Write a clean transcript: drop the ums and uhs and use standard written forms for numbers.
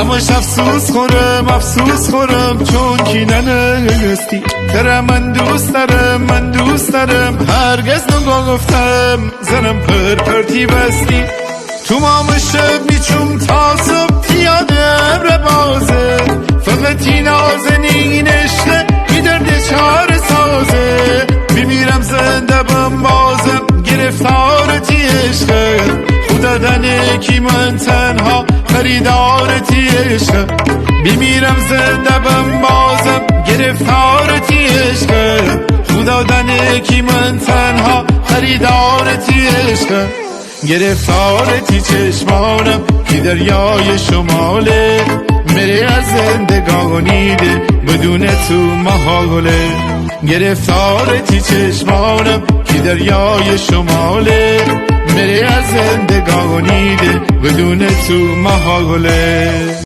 همش افسوس خورم چون کی ننستی. ترم من دوست دارم هرگز نگفتم زنم پرتی بستی. تو مام شب میچوم تا صبح پیادم رو بازه، فقط این نازنین عشقه بی درد چار سازه. میمیرم زنده بم بازم گرفتارتی عشقه، خدا دنه کی من تنها خریدارتی عشقه. میمیرم زنده بم بازم گرفتارتی عشقه، خدا دنه کی من تنها خریدارتی عشقه. گرفتارتی چشمانم که دریای شماله، میره از زندگانی ده بدون تو محاله. گرفتارتی چشمانم که دریای شماله، میره از زندگانی ده بدون تو محاله.